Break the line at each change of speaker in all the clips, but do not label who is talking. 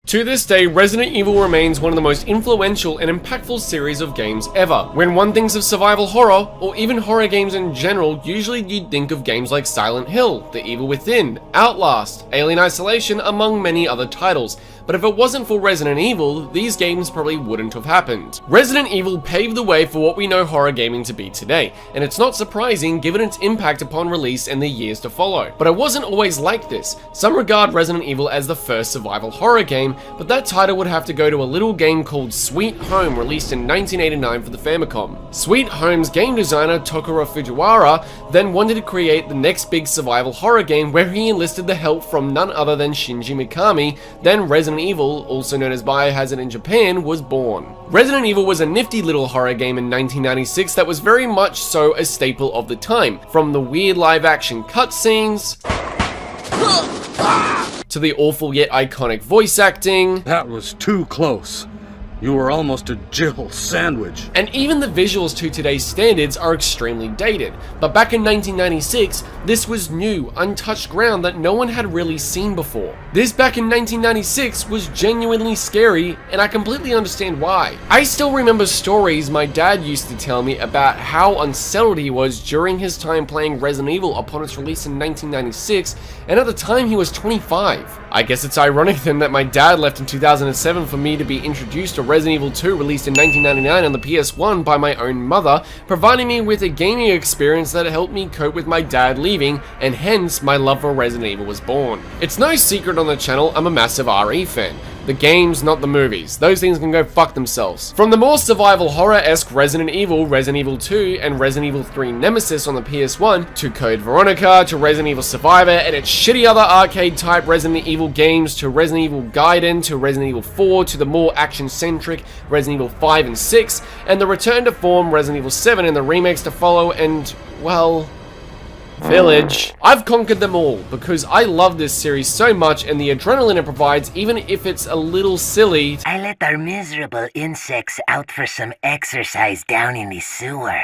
To this day, Resident Evil remains one of the most influential and impactful series of games ever. When one thinks of survival horror, or even horror games in general, usually you'd think of games like Silent Hill, The Evil Within, Outlast, Alien Isolation, among many other titles. But if it wasn't for Resident Evil, these games probably wouldn't have happened. Resident Evil paved the way for what we know horror gaming to be today, and it's not surprising given its impact upon release and the years to follow. But it wasn't always like this. Some regard Resident Evil as the first survival horror game, but that title would have to go to a little game called Sweet Home, released in 1989 for the Famicom. Sweet Home's game designer Tokuro Fujiwara then wanted to create the next big survival horror game where he enlisted the help from none other than Shinji Mikami. Then Resident Evil, also known as Biohazard in Japan, was born. Resident Evil was a nifty little horror game in 1996 that was very much so a staple of the time, from the weird live action cutscenes to the awful yet iconic voice acting.
That was too close. You were almost a Jill sandwich.
And even the visuals to today's standards are extremely dated. But back in 1996, this was new, untouched ground that no one had really seen before. This back in 1996 was genuinely scary, and I completely understand why. I still remember stories my dad used to tell me about how unsettled he was during his time playing Resident Evil upon its release in 1996, and at the time he was 25. I guess it's ironic then that my dad left in 2007 for me to be introduced to Resident Evil 2, released in 1999 on the PS1 by my own mother, providing me with a gaming experience that helped me cope with my dad leaving, and hence my love for Resident Evil was born. It's no secret on the channel I'm a massive RE fan. The games, not the movies. Those things can go fuck themselves. From the more survival horror-esque Resident Evil 2, and Resident Evil 3 Nemesis on the PS1, to Code Veronica, to Resident Evil Survivor, and its shitty other arcade-type Resident Evil games, to Resident Evil Gaiden, to Resident Evil 4, to the more action-centric Resident Evil 5 and 6, and the return to form Resident Evil 7 and the remakes to follow, and, well, Village. I've conquered them all because I love this series so much, and the adrenaline it provides, even if it's a little silly.
I let our miserable insects out for some exercise down in the sewer.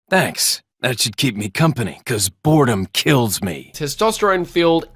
Thanks. That should keep me company, cause boredom kills me.
Testosterone-filled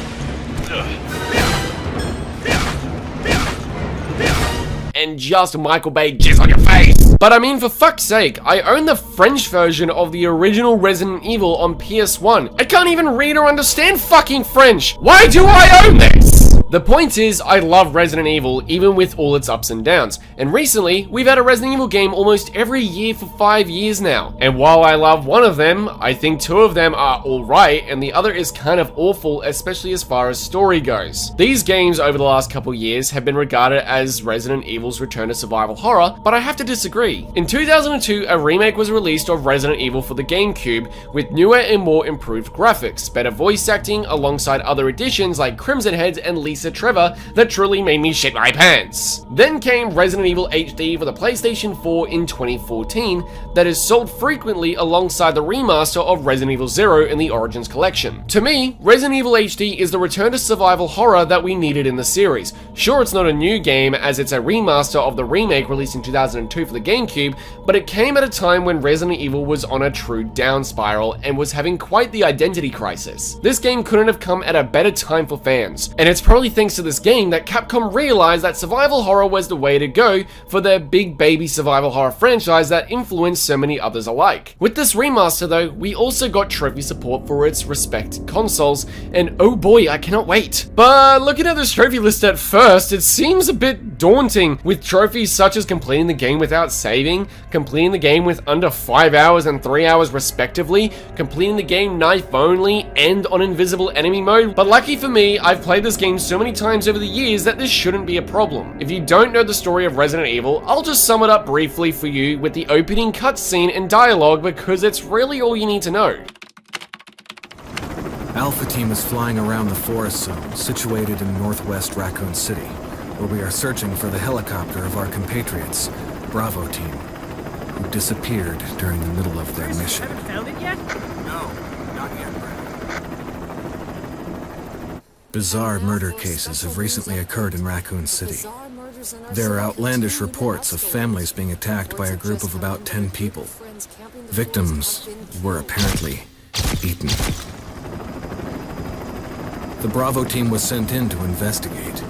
and just Michael Bay jizz on your face. But I mean, for fuck's sake, I own the French version of the original Resident Evil on PS1. I can't even read or understand fucking French. Why do I own this? The point is, I love Resident Evil, even with all its ups and downs. And recently, we've had a Resident Evil game almost every year for 5 years now. And while I love one of them, I think 2 of them are alright, and the other is kind of awful, especially as far as story goes. These games over the last couple years have been regarded as Resident Evil's return to survival horror, but I have to disagree. In 2002, a remake was released of Resident Evil for the GameCube, with newer and more improved graphics, better voice acting, alongside other additions like Crimson Heads and Lisa Trevor that truly made me shit my pants. Then came Resident Evil HD for the PlayStation 4 in 2014 that is sold frequently alongside the remaster of Resident Evil 0 in the Origins collection. To me, Resident Evil HD is the return to survival horror that we needed in the series. Sure, it's not a new game as it's a remaster of the remake released in 2002 for the GameCube, but it came at a time when Resident Evil was on a true down spiral and was having quite the identity crisis. This game couldn't have come at a better time for fans, and it's probably thanks to this game that Capcom realized that survival horror was the way to go for their big baby survival horror franchise that influenced so many others alike. With this remaster though, we also got trophy support for its respected consoles, and oh boy, I cannot wait. But looking at this trophy list at first, it seems a bit daunting, with trophies such as completing the game without saving, completing the game with under 5 hours and 3 hours respectively, completing the game knife only, and on invisible enemy mode. But lucky for me, I've played this game so many times over the years that this shouldn't be a problem. If you don't know the story of Resident Evil, I'll just sum it up briefly for you with the opening cutscene and dialogue because it's really all you need to know.
Alpha Team is flying around the forest zone situated in northwest Raccoon City, where we are searching for the helicopter of our compatriots, Bravo Team, who disappeared during the middle of their mission.
Haven't found it yet?
No, not yet, Brad. Bizarre murder cases have recently occurred in Raccoon City. There are outlandish reports of families being attacked by a group of about 10 people. Victims were apparently eaten. The Bravo team was sent in to investigate.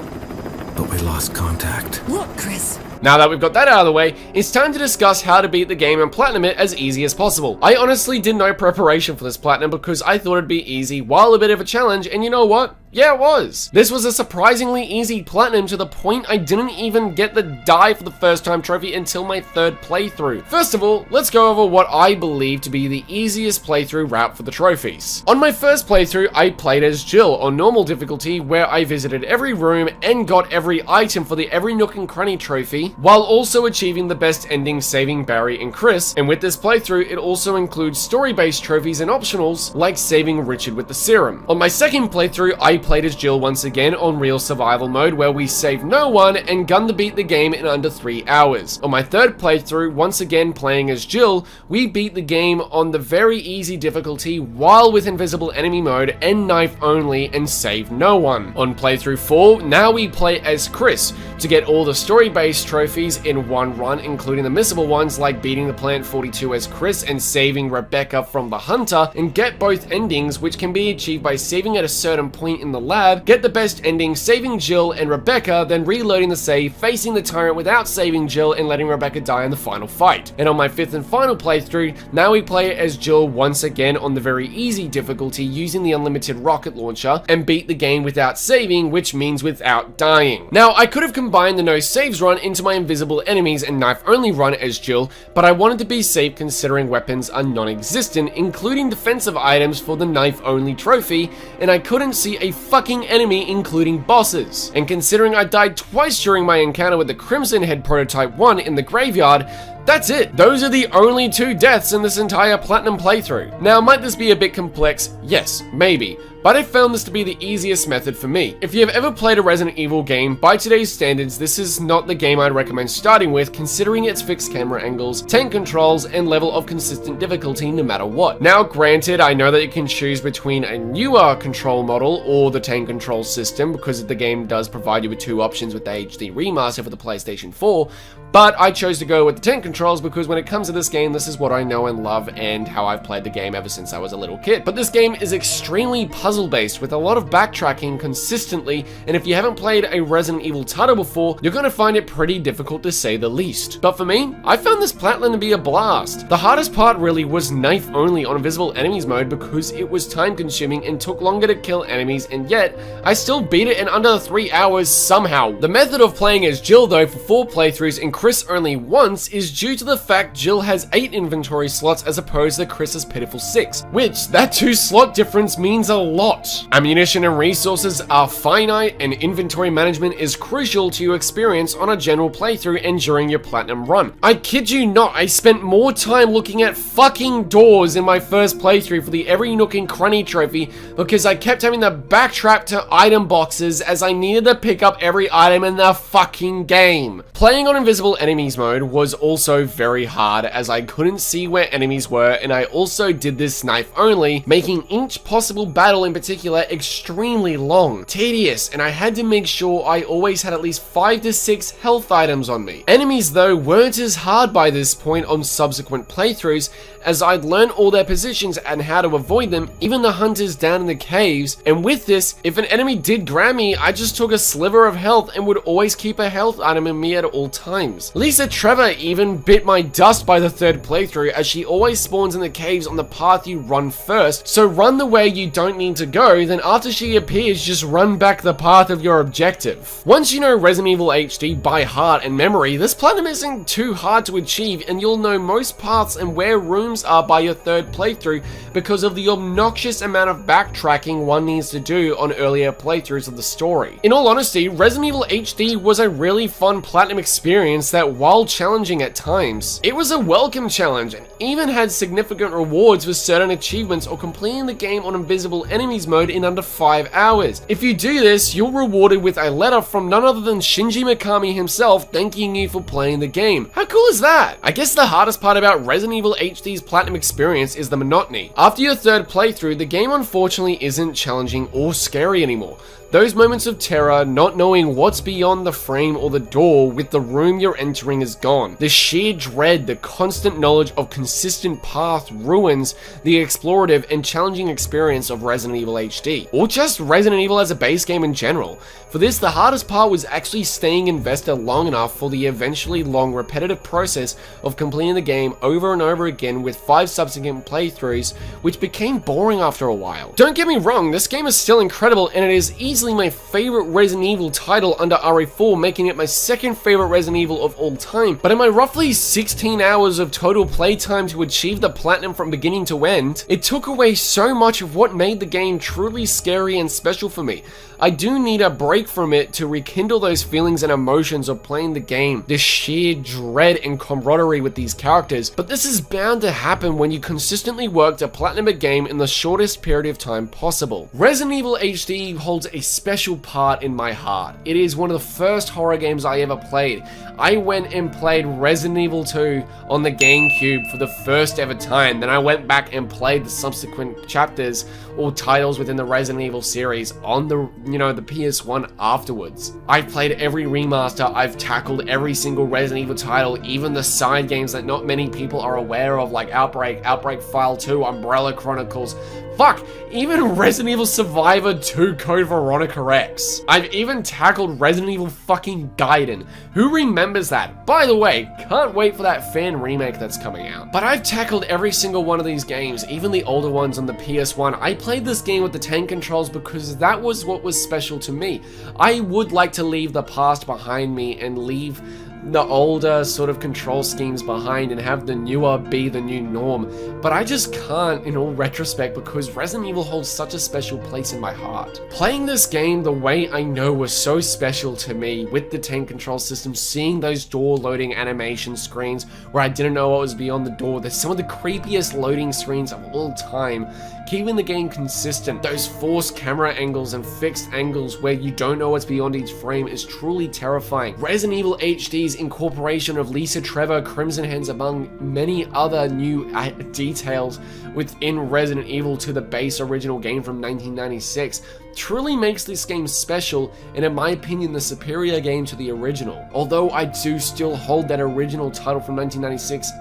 but we lost contact.
Look, Chris.
Now that we've got that out of the way, it's time to discuss how to beat the game and platinum it as easy as possible. I honestly did no preparation for this platinum because I thought it'd be easy while a bit of a challenge, and you know what? Yeah, it was. This was a surprisingly easy platinum to the point I didn't even get the die for the first time trophy until my third playthrough. First of all, let's go over what I believe to be the easiest playthrough route for the trophies. On my first playthrough, I played as Jill on normal difficulty, where I visited every room and got every item for the every nook and cranny trophy, while also achieving the best ending saving Barry and Chris. And with this playthrough, it also includes story-based trophies and optionals like saving Richard with the serum. On my second playthrough, I played as Jill once again on real survival mode, where we saved no one and gunned to beat the game in under 3 hours. On my third playthrough, once again playing as Jill, we beat the game on the very easy difficulty while with invisible enemy mode and knife only and saved no one. On playthrough 4, now we play as Chris to get all the story-based trophies in one run, including the missable ones like beating the Plant 42 as Chris and saving Rebecca from the Hunter, and get both endings, which can be achieved by saving at a certain point in the lab, get the best ending saving Jill and Rebecca, then reloading the save, facing the tyrant without saving Jill and letting Rebecca die in the final fight. And on my fifth and final playthrough, now we play as Jill once again on the very easy difficulty using the unlimited rocket launcher and beat the game without saving, which means without dying. Now, I could have combined the no saves run into my invisible enemies and knife only run as Jill, but I wanted to be safe considering weapons are non-existent, including defensive items for the knife only trophy, and I couldn't see a fucking enemy including bosses. And considering I died twice during my encounter with the Crimson Head Prototype 1 in the graveyard, that's it. Those are the only 2 deaths in this entire platinum playthrough. Now, might this be a bit complex? Yes, maybe. But I found this to be the easiest method for me. If you have ever played a Resident Evil game, by today's standards, this is not the game I'd recommend starting with, considering its fixed camera angles, tank controls, and level of consistent difficulty no matter what. Now, granted, I know that you can choose between a newer control model or the tank control system, because the game does provide you with 2 options with the HD remaster for the PlayStation 4, but I chose to go with the tank controls because when it comes to this game, this is what I know and love and how I've played the game ever since I was a little kid. But this game is extremely puzzle-based with a lot of backtracking consistently, and if you haven't played a Resident Evil title before, you're gonna find it pretty difficult to say the least. But for me, I found this platinum to be a blast. The hardest part really was knife only on invisible enemies mode because it was time consuming and took longer to kill enemies, and yet I still beat it in under 3 hours somehow. The method of playing as Jill though for 4 playthroughs and Chris only once is due to the fact Jill has 8 inventory slots as opposed to Chris's pitiful 6, which that 2 slot difference means a lot. Ammunition and resources are finite, and inventory management is crucial to your experience on a general playthrough and during your platinum run. I kid you not, I spent more time looking at fucking doors in my first playthrough for the every nook and cranny trophy because I kept having to backtrack to item boxes as I needed to pick up every item in the fucking game. Playing on invisible enemies mode was also very hard as I couldn't see where enemies were, and I also did this knife only, making each possible battle in particular extremely long, tedious, and I had to make sure I always had at least 5 to 6 health items on me. Enemies though weren't as hard by this point on subsequent playthroughs, as I'd learned all their positions and how to avoid them, even the hunters down in the caves, and with this, if an enemy did grab me, I just took a sliver of health and would always keep a health item in me at all times. Lisa Trevor even bit my dust by the 3rd playthrough, as she always spawns in the caves on the path you run first, so run the way you don't need to go, then after she appears, just run back the path of your objective. Once you know Resident Evil HD by heart and memory, this platinum isn't too hard to achieve, and you'll know most paths and where rooms are by your 3rd playthrough because of the obnoxious amount of backtracking one needs to do on earlier playthroughs of the story. In all honesty, Resident Evil HD was a really fun platinum experience that, while challenging at times, it was a welcome challenge and even had significant rewards for certain achievements or completing the game on invisible enemies mode in under 5 hours. If you do this, you're rewarded with a letter from none other than Shinji Mikami himself thanking you for playing the game. How cool is that? I guess the hardest part about Resident Evil HD's platinum experience is the monotony. After your 3rd playthrough, the game unfortunately isn't challenging or scary anymore. Those moments of terror, not knowing what's beyond the frame or the door with the room you're entering is gone. The sheer dread, the constant knowledge of consistent path ruins the explorative and challenging experience of Resident Evil HD, or just Resident Evil as a base game in general. For this, the hardest part was actually staying invested long enough for the eventually long repetitive process of completing the game over and over again with 5 subsequent playthroughs, which became boring after a while. Don't get me wrong, this game is still incredible and it is easily my favorite Resident Evil title under RE4, making it my second favorite Resident Evil of all time, but in my roughly 16 hours of total playtime to achieve the platinum from beginning to end, it took away so much of what made the game truly scary and special for me. I do need a break from it to rekindle those feelings and emotions of playing the game, this sheer dread and camaraderie with these characters, but this is bound to happen when you consistently work to platinum a game in the shortest period of time possible. Resident Evil HD holds a special part in my heart. It is one of the first horror games I ever played. I went and played Resident Evil 2 on the GameCube for the first ever time, then I went back and played the subsequent chapters or titles within the Resident Evil series on the PS1 afterwards. I've played every remaster, I've tackled every single Resident Evil title, even the side games that not many people are aware of, like Outbreak, Outbreak File 2, Umbrella Chronicles, fuck, even Resident Evil Survivor 2 Code Veronica X. I've even tackled Resident Evil fucking Gaiden. Who remembers that? By the way, can't wait for that fan remake that's coming out. But I've tackled every single one of these games, even the older ones on the PS1. I played this game with the tank controls because that was what was special to me. I would like to leave the past behind me and leave the older sort of control schemes behind and have the newer be the new norm, but I just can't in all retrospect because Resident Evil holds such a special place in my heart. Playing this game the way I know was so special to me with the tank control system, seeing those door loading animation screens where I didn't know what was beyond the door, they're some of the creepiest loading screens of all time, keeping the game consistent. Those forced camera angles and fixed angles where you don't know what's beyond each frame is truly terrifying. Resident Evil HD's incorporation of Lisa, Trevor, Crimson Hands, among many other new details within Resident Evil to the base original game from 1996 truly makes this game special and in my opinion the superior game to the original. Although I do still hold that original title from 1996,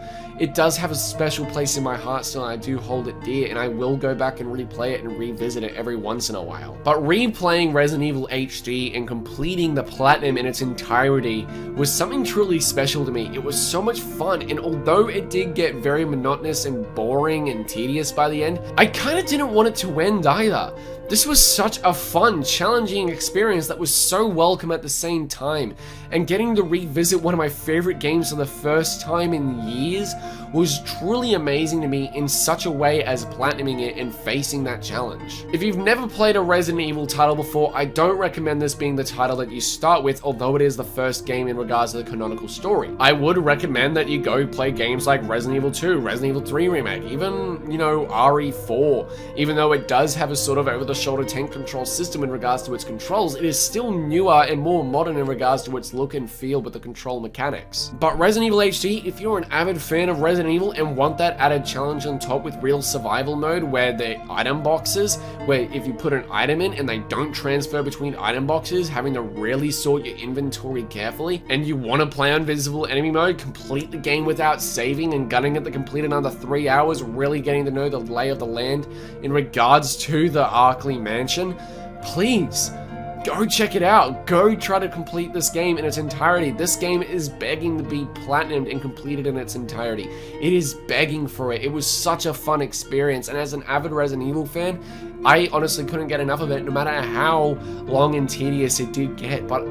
it does have a special place in my heart still, and I do hold it dear, and I will go back and replay it and revisit it every once in a while. But replaying Resident Evil HD and completing the platinum in its entirety was something truly special to me. It was so much fun, and although it did get very monotonous and boring and tedious by the end, I kind of didn't want it to end either. This was such a fun, challenging experience that was so welcome at the same time, and getting to revisit one of my favorite games for the first time in years was truly amazing to me in such a way as platinuming it and facing that challenge. If you've never played a Resident Evil title before, I don't recommend this being the title that you start with, although it is the first game in regards to the canonical story. I would recommend that you go play games like Resident Evil 2, Resident Evil 3 Remake, even, RE4. Even though it does have a sort of over-the-shoulder tank control system in regards to its controls, it is still newer and more modern in regards to its look and feel with the control mechanics. But Resident Evil HD, if you're an avid fan of Resident Evil and want that added challenge on top with real survival mode where the item boxes, where if you put an item in and they don't transfer between item boxes, having to really sort your inventory carefully, and you want to play on visible enemy mode, complete the game without saving and gunning it to complete another 3 hours, really getting to know the lay of the land in regards to the Arkley Mansion, please go check it out. Go try to complete this game in its entirety. This game is begging to be platinumed and completed in its entirety. It is begging for it. It was such a fun experience, and as an avid Resident Evil fan, I honestly couldn't get enough of it, no matter how long and tedious it did get. But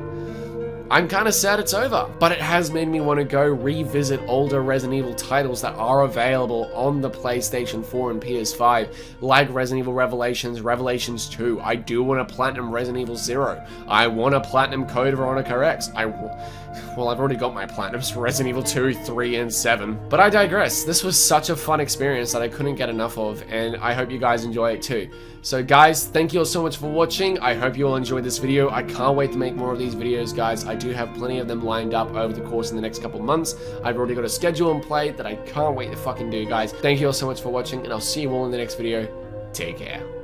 I'm kind of sad it's over, but it has made me want to go revisit older Resident Evil titles that are available on the PlayStation 4 and PS5, like Resident Evil Revelations, Revelations 2. I do want to platinum Resident Evil 0. I want to platinum Code Veronica X. Well, I've already got my platinums for Resident Evil 2, 3, and 7. But I digress. This was such a fun experience that I couldn't get enough of, and I hope you guys enjoy it too. So guys, thank you all so much for watching. I hope you all enjoyed this video. I can't wait to make more of these videos, guys. I do have plenty of them lined up over the course of the next couple months. I've already got a schedule in play that I can't wait to fucking do, guys. Thank you all so much for watching, and I'll see you all in the next video. Take care.